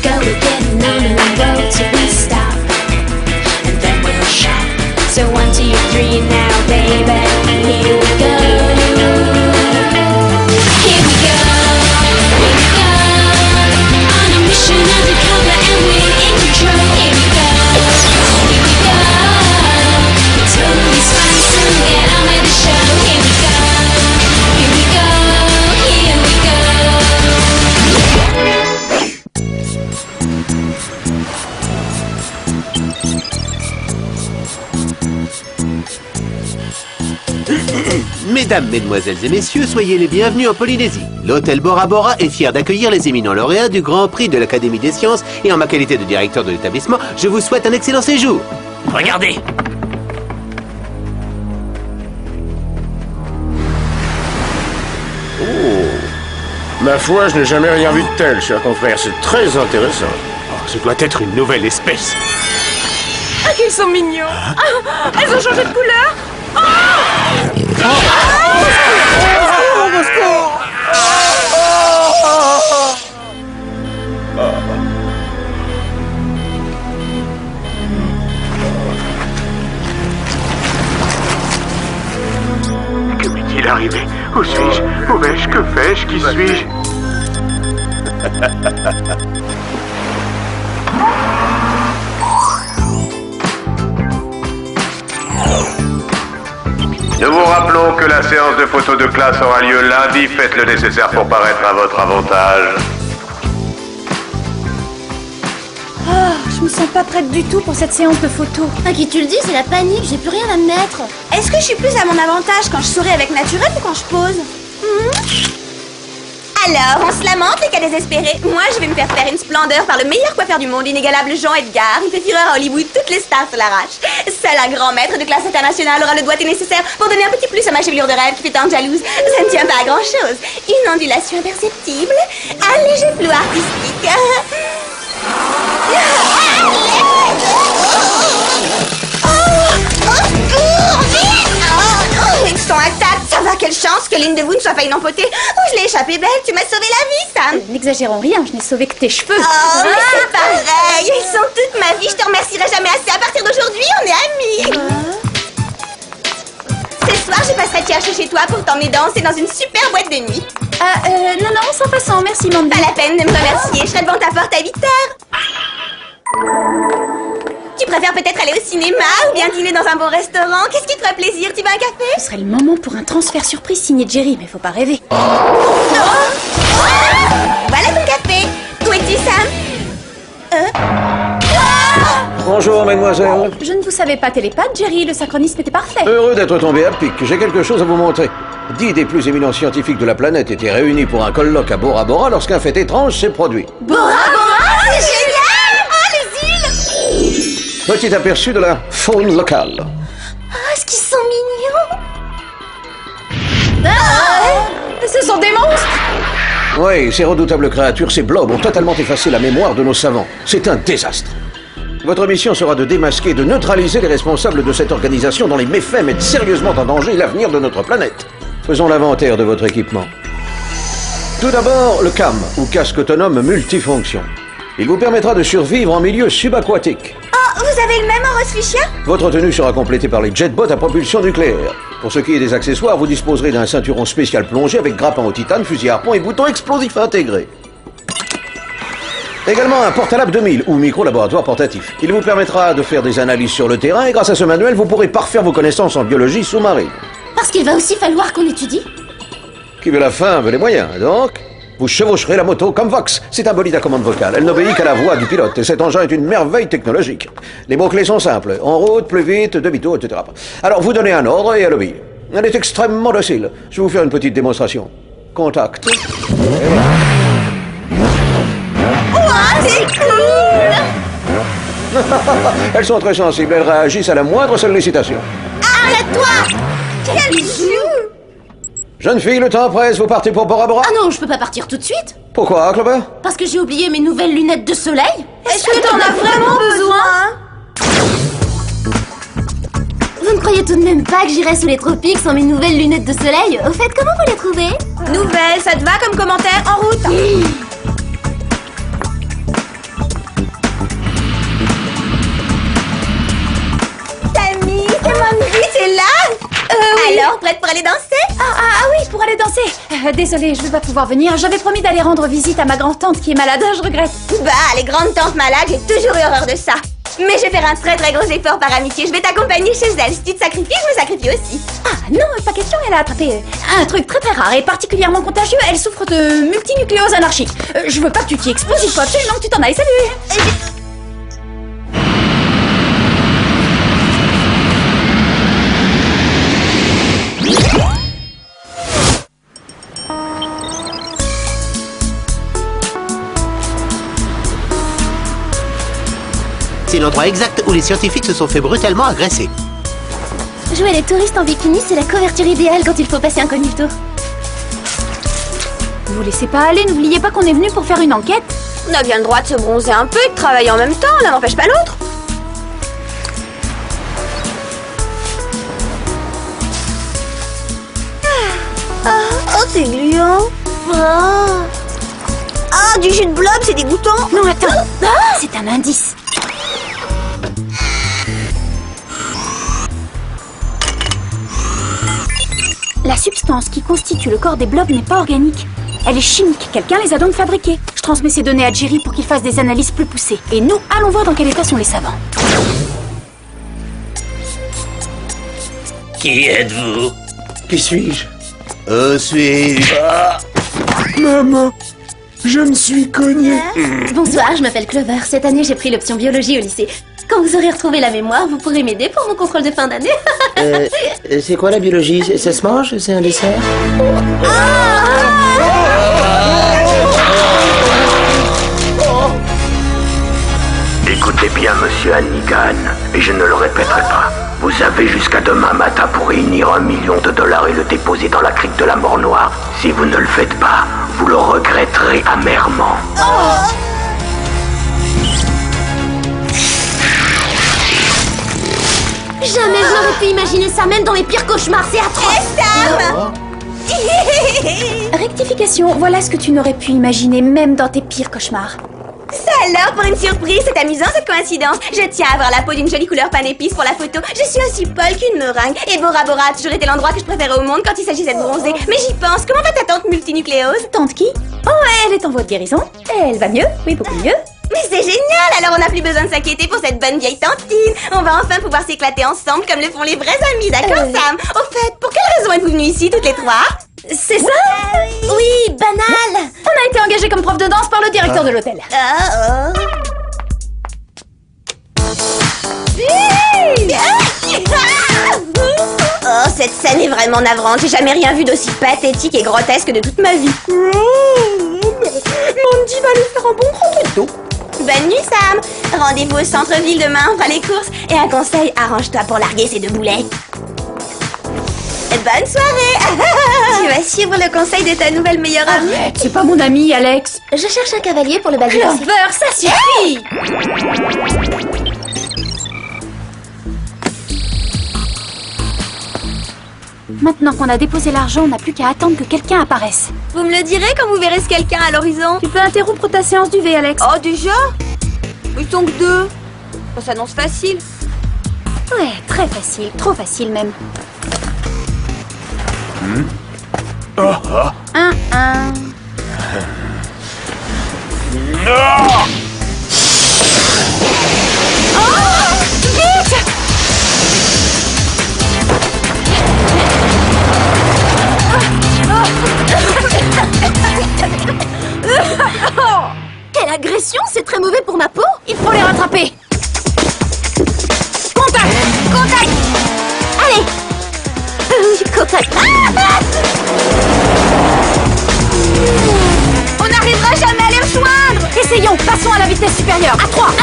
go, we're getting on the road till we stop, and then we'll shop. So 1, 2, 3 now, baby, here we go. Here we go, on a mission undercover and we're in control. Here we go, we're totally spice and get on with the show. Here we go, here we go, here we go. Mesdames, Mesdemoiselles et Messieurs, soyez les bienvenus en Polynésie. L'hôtel Bora Bora est fier d'accueillir les éminents lauréats du Grand Prix de l'Académie des Sciences et en ma qualité de directeur de l'établissement, je vous souhaite un excellent séjour. Regardez! Ma foi, je n'ai jamais rien vu de tel, cher confrère. C'est très intéressant. Oh, ce doit être une nouvelle espèce. Ah, qu'ils sont mignons. Ah, elles ont changé de couleur. D'où est-il arrivé? Où suis-je? Où vais-je? Que fais-je? Qui suis-je? Nous vous rappelons que la séance de photos de classe aura lieu lundi. Faites le nécessaire pour paraître à votre avantage. Ah, je me sens pas prête du tout pour cette séance de photos. À qui tu le dis, c'est la panique, j'ai plus rien à me mettre. Est-ce que je suis plus à mon avantage quand je souris avec naturel ou quand je pose? Alors, on se lamente les cas désespérés. Moi, je vais me faire une splendeur par le meilleur coiffeur du monde, l'inégalable Jean Edgar. Il fait fureur à Hollywood, toutes les stars se l'arrachent. Seul un grand maître de classe internationale aura le doigté nécessaire pour donner un petit plus à ma chevelure de rêve qui fait tant jalouse. Ça ne tient pas à grand-chose. Une ondulation imperceptible, un léger flou artistique. Ils sont intacts, ça va, quelle chance que l'une de vous ne soit pas une empotée. Oh, je l'ai échappé belle, tu m'as sauvé la vie, Sam. N'exagérons rien, je n'ai sauvé que tes cheveux. Oh, mais c'est pareil, ils sont toute ma vie, je te remercierai jamais assez. À partir d'aujourd'hui, on est amis. Ce soir, je passerai te chercher chez toi pour t'emmener danser dans une super boîte de nuit. Non, sans façon, merci, Mandy. Pas la peine de me remercier, je serai devant ta porte à 8h. Tu préfères peut-être aller au cinéma ou bien dîner dans un bon restaurant? Qu'est-ce qui te ferait plaisir? Tu veux un café? Ce serait le moment pour un transfert surprise signé Jerry, mais faut pas rêver. Voilà ton café. Où es-tu, Sam? Bonjour, mademoiselle. Je ne vous savais pas télépathe, Jerry, le synchronisme était parfait. Heureux d'être tombé à pic. J'ai quelque chose à vous montrer. 10 des plus éminents scientifiques de la planète étaient réunis pour un colloque à Bora Bora lorsqu'un fait étrange s'est produit. Bora Bora, c'est génial! Oh, les îles! Petit aperçu de la faune locale. Oh, est-ce qu'ils sont mignons? Ce sont des monstres! Oui, ces redoutables créatures, ces blobs, ont totalement effacé la mémoire de nos savants. C'est un désastre. Votre mission sera de démasquer, de neutraliser les responsables de cette organisation dont les méfaits mettent sérieusement en danger l'avenir de notre planète. Faisons l'inventaire de votre équipement. Tout d'abord, le CAM, ou casque autonome multifonction. Il vous permettra de survivre en milieu subaquatique. Oh, vous avez le même en Rosfichia? Votre tenue sera complétée par les jetbots à propulsion nucléaire. Pour ce qui est des accessoires, vous disposerez d'un ceinturon spécial plongé avec grappin au titane, fusil à harpon et bouton explosif intégré. Également un portalab 2000 ou micro-laboratoire portatif. Il vous permettra de faire des analyses sur le terrain et grâce à ce manuel, vous pourrez parfaire vos connaissances en biologie sous-marine. Parce qu'il va aussi falloir qu'on étudie. Qui veut la fin veut les moyens, donc vous chevaucherez la moto comme Vox. C'est un bolide à commande vocale. Elle n'obéit qu'à la voix du pilote et cet engin est une merveille technologique. Les mots-clés sont simples. En route, plus vite, demi-tour, etc. Alors vous donnez un ordre et elle obéit. Elle est extrêmement docile. Je vais vous faire une petite démonstration. Contact. C'est cool! Elles sont très sensibles. Elles réagissent à la moindre sollicitation. Arrête-toi! Quel joue! Jeune fille, le temps presse. Vous partez pour Bora Bora? Ah non, je peux pas partir tout de suite. Pourquoi, Clover? Parce que j'ai oublié mes nouvelles lunettes de soleil. Est-ce que t'en as vraiment besoin? Vous ne croyez tout de même pas que j'irai sous les tropiques sans mes nouvelles lunettes de soleil? Au fait, comment vous les trouvez? Nouvelle, ça te va comme commentaire? En route! alors prête pour aller danser? Ah oui, pour aller danser. Désolée, je vais pas pouvoir venir. J'avais promis d'aller rendre visite à ma grand-tante qui est malade, je regrette. Bah, les grandes tantes malades, j'ai toujours eu horreur de ça. Mais je vais faire un très gros effort par amitié. Je vais t'accompagner chez elle. Si tu te sacrifies, je me sacrifie aussi. Ah non, pas question, elle a attrapé un truc très rare et particulièrement contagieux. Elle souffre de multinucléose anarchique. Je veux pas que tu t'y exposes, il faut absolument que tu t'en ailles. Salut. C'est l'endroit exact où les scientifiques se sont fait brutalement agresser. Jouer les touristes en bikini, c'est la couverture idéale quand il faut passer incognito. Vous laissez pas aller, n'oubliez pas qu'on est venu pour faire une enquête. On a bien le droit de se bronzer un peu et de travailler en même temps. L'un n'empêche pas l'autre. Oh, c'est gluant. Ah, du jus de blob, c'est dégoûtant. Non, attends, c'est un indice. La substance qui constitue le corps des blobs n'est pas organique. Elle est chimique, quelqu'un les a donc fabriqués. Je transmets ces données à Jerry pour qu'il fasse des analyses plus poussées. Et nous, allons voir dans quel état sont les savants. Qui êtes-vous? Qui suis-je? Suis-je? Maman, je me suis cogné. Bonsoir, je m'appelle Clover. Cette année, j'ai pris l'option biologie au lycée. Quand vous aurez retrouvé la mémoire, vous pourrez m'aider pour mon contrôle de fin d'année. C'est quoi la biologie? Ça se mange? C'est un dessert? Écoutez bien, monsieur Hannigan, et je ne le répéterai pas. Vous avez jusqu'à demain matin pour réunir $1 million et le déposer dans la crique de la mort noire. Si vous ne le faites pas, vous le regretterez amèrement. Jamais je n'aurais pu imaginer ça, même dans mes pires cauchemars, c'est atroce. Sam. Rectification, voilà ce que tu n'aurais pu imaginer même dans tes pires cauchemars. Ça alors, pour une surprise, c'est amusant cette coïncidence. Je tiens à avoir la peau d'une jolie couleur pain d'épices pour la photo. Je suis aussi polle qu'une meringue. Et Bora Bora a toujours été l'endroit que je préférais au monde quand il s'agissait de bronzer. Mais j'y pense, comment va ta tante multinucléose? Tante qui? Oh, elle est en voie de guérison. Elle va mieux, oui, beaucoup mieux. Mais c'est génial, alors on n'a plus besoin de s'inquiéter pour cette bonne vieille tantine. On va enfin pouvoir s'éclater ensemble comme le font les vrais amis, d'accord Sam? Au fait, pour quelle raison êtes-vous venus ici toutes les trois? C'est ça? Oui, banal. On a été engagés comme prof de danse par le directeur de l'hôtel. Oh, cette scène est vraiment navrante. J'ai jamais rien vu d'aussi pathétique et grotesque de toute ma vie. Mandy va aller faire un bon croquetto. Bonne nuit, Sam. Rendez-vous au centre-ville demain, on fera les courses. Et un conseil, arrange-toi pour larguer ces deux boulets. Bonne soirée. Tu vas suivre le conseil de ta nouvelle meilleure amie? Arrête, c'est pas mon ami, Alex. Je cherche un cavalier pour le bal du lycée. Clover, ça suffit. Maintenant qu'on a déposé l'argent, on n'a plus qu'à attendre que quelqu'un apparaisse. Vous me le direz quand vous verrez ce quelqu'un à l'horizon? Tu peux interrompre ta séance du V, Alex. Oh, déjà? Ils sont que deux. Ça s'annonce facile. Ouais, très facile, trop facile même. 1-1. Quelle agression, c'est très mauvais pour ma peau. Il faut les rattraper. Contact. Contact. Allez. Oui, contact. On n'arrivera jamais à les rejoindre. Essayons, passons à la vitesse supérieure. À 3. 1, 2,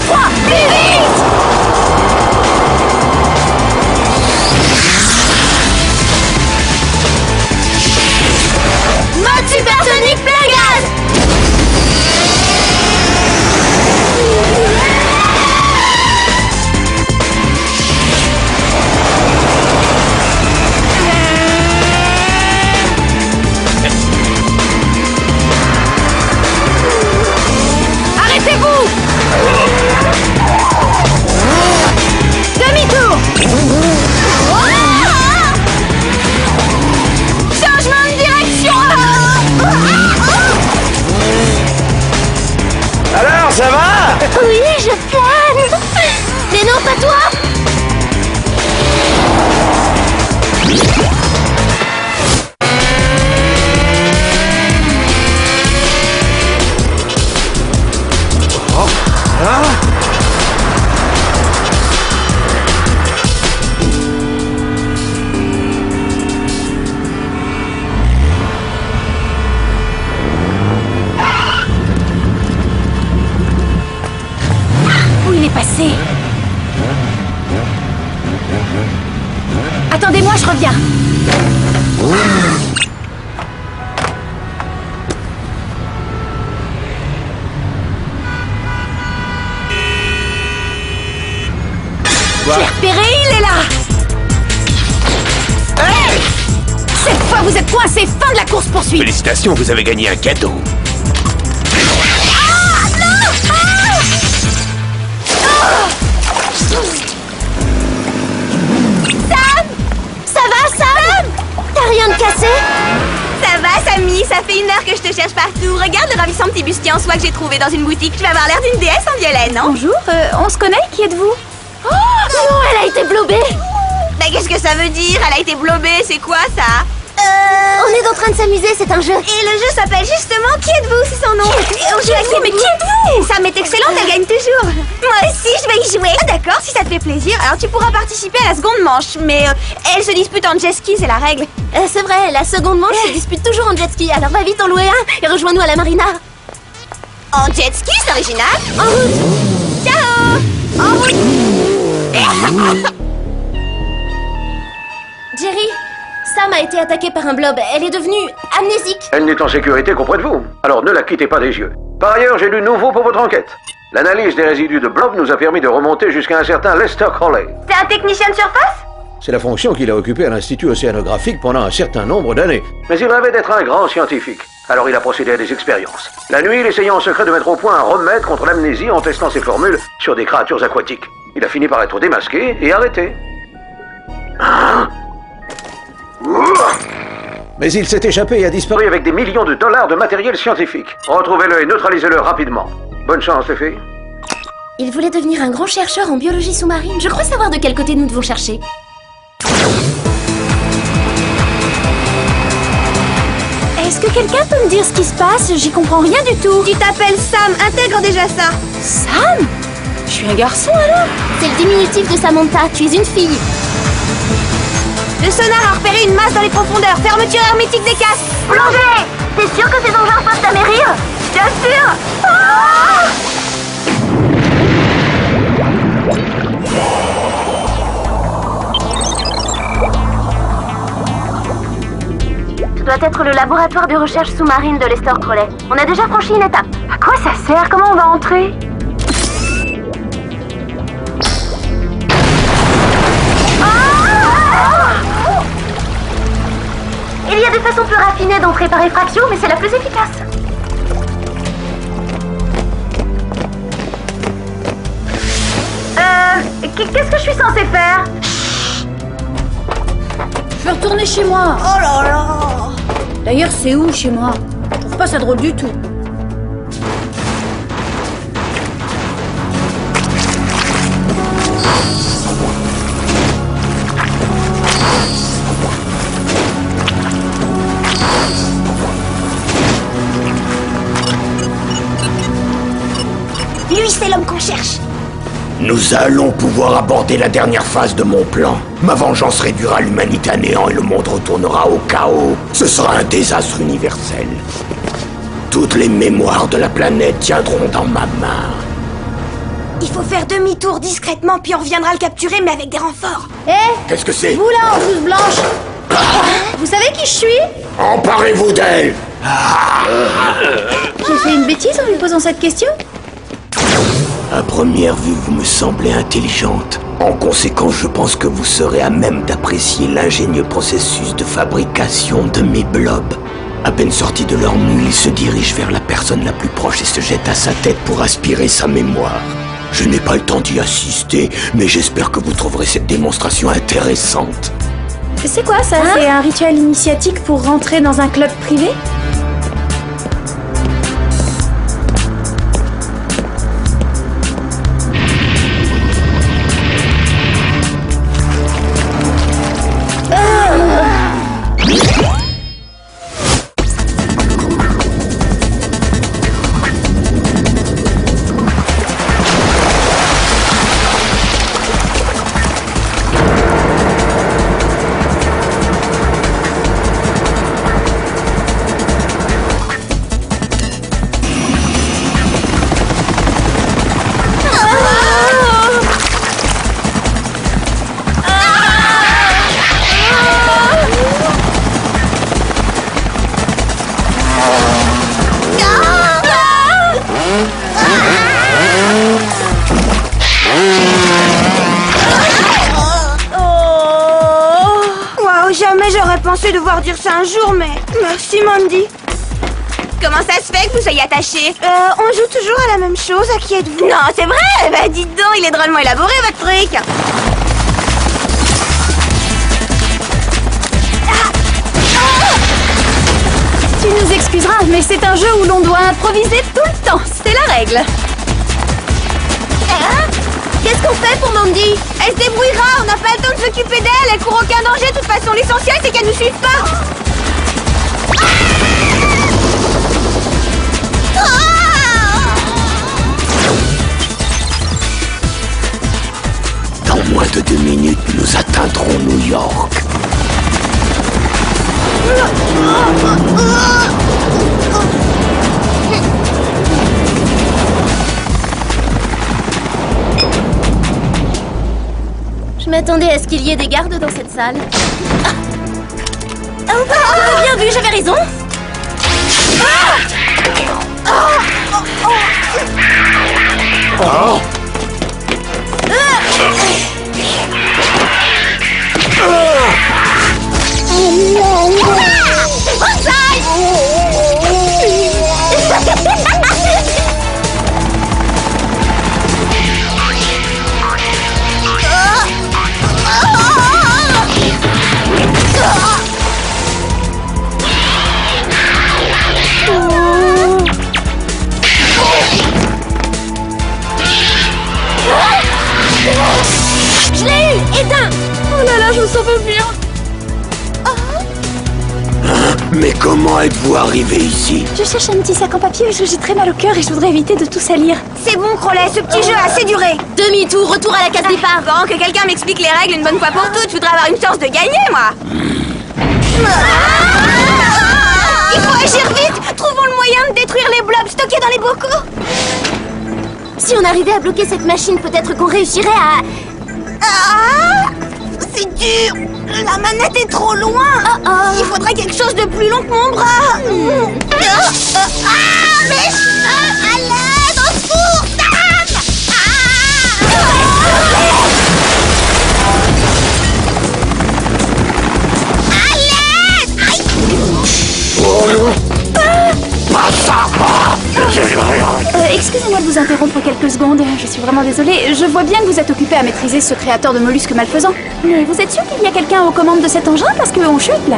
3, plus vite. Mode supersonique plein gaz. Arrêtez-vous. Oui, je plane. Mais non, pas toi. Où il est passé? Attendez-moi, je reviens. Je l'ai repéré, il est là. Hey! Cette fois, vous êtes coincés. Fin de la course-poursuite. Félicitations, vous avez gagné un cadeau. Ça va, Sam? T'as rien de cassé? Ça va, Sammy? Ça fait 1 heure que je te cherche partout. Regarde le ravissant petit bustier en soie que j'ai trouvé dans une boutique. Tu vas avoir l'air d'une déesse en violet, non? Bonjour, on se connaît? Qui êtes-vous? Oh non, elle a été blobée. Mais qu'est-ce que ça veut dire? Elle a été blobée, c'est quoi ça? On est en train de s'amuser, c'est un jeu. Et le jeu s'appelle justement Qui êtes-vous? C'est son nom. Et on joue à qui? Mais qui êtes-vous? Sam est excellente, elle gagne toujours. Moi aussi, je vais y jouer. Ah, d'accord, si ça te fait plaisir. Alors tu pourras participer à la seconde manche. Mais elle se dispute en jet ski, c'est la règle. C'est vrai, la seconde manche se dispute toujours en jet ski. Alors va vite en louer un et rejoins-nous à la marina. En jet ski, c'est original. En route. Ciao. En route. Jerry, Sam a été attaquée par un blob. Elle est devenue amnésique. Elle n'est en sécurité qu'auprès de vous. Alors ne la quittez pas des yeux. Par ailleurs, j'ai du nouveau pour votre enquête. L'analyse des résidus de blob nous a permis de remonter jusqu'à un certain Lester Crowley. C'est un technicien de surface? C'est la fonction qu'il a occupée à l'Institut océanographique pendant un certain nombre d'années. Mais il rêvait d'être un grand scientifique. Alors il a procédé à des expériences. La nuit, il essayait en secret de mettre au point un remède contre l'amnésie en testant ses formules sur des créatures aquatiques. Il a fini par être démasqué et arrêté. Mais il s'est échappé et a disparu avec des millions de dollars de matériel scientifique. Retrouvez-le et neutralisez-le rapidement. Bonne chance, les filles. Il voulait devenir un grand chercheur en biologie sous-marine. Je crois savoir de quel côté nous devons chercher. Est-ce que quelqu'un peut me dire ce qui se passe? J'y comprends rien du tout. Tu t'appelles Sam, intègre déjà ça. Sam? Je suis un garçon alors? C'est le diminutif de Samantha. Tu es une fille. Le sonar a repéré une masse dans les profondeurs. Fermeture hermétique des casques. Plongée! T'es sûr que ces engins peuvent t'amérir? Bien sûr. Ce doit être le laboratoire de recherche sous-marine de Lester Crowley. On a déjà franchi une étape. À quoi ça sert? Comment on va entrer? Il y a des façons plus raffinées d'entrer par effraction, mais c'est la plus efficace. Qu'est-ce que je suis censée faire? Je veux retourner chez moi. Oh là là. D'ailleurs, c'est où chez moi? Je trouve pas ça drôle du tout. Lui, c'est l'homme qu'on cherche. Nous allons pouvoir aborder la dernière phase de mon plan. Ma vengeance réduira l'humanité à néant et le monde retournera au chaos. Ce sera un désastre universel. Toutes les mémoires de la planète tiendront dans ma main. Il faut faire demi-tour discrètement, puis on reviendra le capturer, mais avec des renforts. Qu'est-ce que c'est? Vous là, en blouse blanche. Vous savez qui je suis? Emparez-vous d'elle! J'ai fait une bêtise en lui posant cette question? À première vue, vous me semblez intelligente. En conséquence, je pense que vous serez à même d'apprécier l'ingénieux processus de fabrication de mes blobs. À peine sortis de leur mule, ils se dirigent vers la personne la plus proche et se jettent à sa tête pour aspirer sa mémoire. Je n'ai pas le temps d'y assister, mais j'espère que vous trouverez cette démonstration intéressante. C'est quoi ça? C'est un rituel initiatique pour rentrer dans un club privé? pensé devoir dire ça un jour, mais... Merci, Mandy. Comment ça se fait que vous soyez attachés? On joue toujours à la même chose, à qui êtes-vous? Non, c'est vrai! Bah dites donc, il est drôlement élaboré, votre truc! Tu nous excuseras, mais c'est un jeu où l'on doit improviser tout le temps. C'est la règle. Qu'est-ce qu'on fait pour Mandy? Elle se débrouillera, on n'a pas le temps de s'occuper d'elle, elle court aucun danger, de toute façon l'essentiel c'est qu'elle nous suive pas. Dans moins de 2 minutes, nous atteindrons New York. Je m'attendais à ce qu'il y ait des gardes dans cette salle. Bien vu, j'avais raison. Je l'ai eu! Éteins! Oh là là, je me sens pas bien. Mais comment êtes-vous arrivé ici? Je cherche un petit sac en papier, j'ai très mal au cœur et je voudrais éviter de tout salir. C'est bon, Crowley, ce petit jeu a assez duré. Demi-tour, retour à la case départ. Bon, que quelqu'un m'explique les règles une bonne fois pour toutes, je voudrais avoir une chance de gagner, moi. Il faut agir vite. Trouvons le moyen de détruire les blobs stockés dans les bocaux. Si on arrivait à bloquer cette machine, peut-être qu'on réussirait à... C'est dur. La manette est trop loin. Il faudrait quelque chose de plus long que mon bras. Mes cheveux, à l'aide, au secours, Sam. À l'aide. Excusez-moi de vous interrompre quelques secondes, je suis vraiment désolée. Je vois bien que vous êtes occupé à maîtriser ce créateur de mollusques malfaisants. Mais vous êtes sûr qu'il y a quelqu'un aux commandes de cet engin parce qu'on chute là?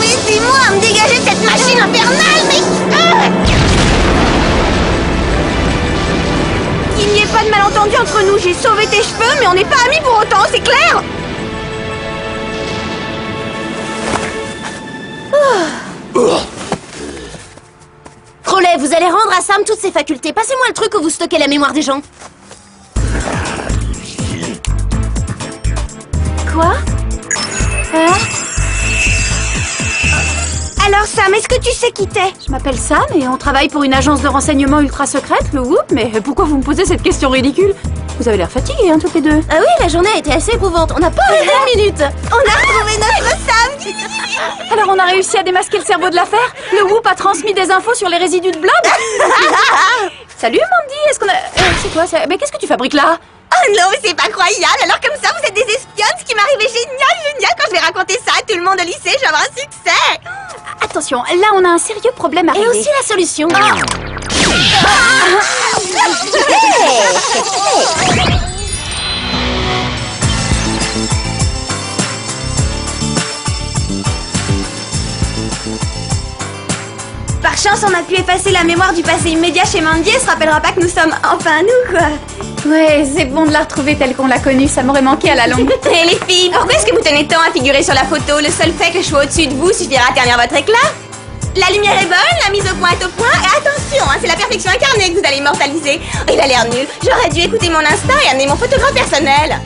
Aidez-moi à me dégager de cette machine infernale, mais... Qu'il n'y ait pas de malentendu entre nous, j'ai sauvé tes cheveux, mais on n'est pas amis pour autant, c'est clair? Crowley, vous allez rendre à Sam toutes ses facultés. Passez-moi le truc où vous stockez la mémoire des gens. Quoi? Alors Sam, est-ce que tu sais qui t'es? Je m'appelle Sam et on travaille pour une agence de renseignement ultra secrète, le Whoop, mais pourquoi vous me posez cette question ridicule? Vous avez l'air fatigués, hein, toutes les deux. Ah oui, la journée a été assez éprouvante. On n'a pas eu 2 minutes. On a retrouvé notre Sam. Alors on a réussi à démasquer le cerveau de l'affaire? Le Whoop a transmis des infos sur les résidus de blob? Salut Mandy, est-ce qu'on a... c'est quoi ça? Mais qu'est-ce que tu fabriques là? Oh non, mais c'est pas croyable. Alors comme ça, vous êtes des espionnes, ce qui m'arrivait génial. Quand je vais raconter ça à tout le monde au lycée, je vais avoir un succès. Attention, là on a un sérieux problème à Et régler. aussi la solution. Par chance, on a pu effacer la mémoire du passé immédiat chez Mandy. Elle se rappellera pas que nous sommes enfin nous, quoi. Ouais, c'est bon de la retrouver telle qu'on l'a connue, ça m'aurait manqué à la longue. Et les filles, pourquoi est-ce que vous tenez tant à figurer sur la photo? Le seul fait que je sois au-dessus de vous suffira à ternir votre éclat. La lumière est bonne, la mise au point est au point, et attention, hein, c'est la perfection incarnée que vous allez immortaliser. Oh, il a l'air nul. J'aurais dû écouter mon instinct et amener mon photographe personnel.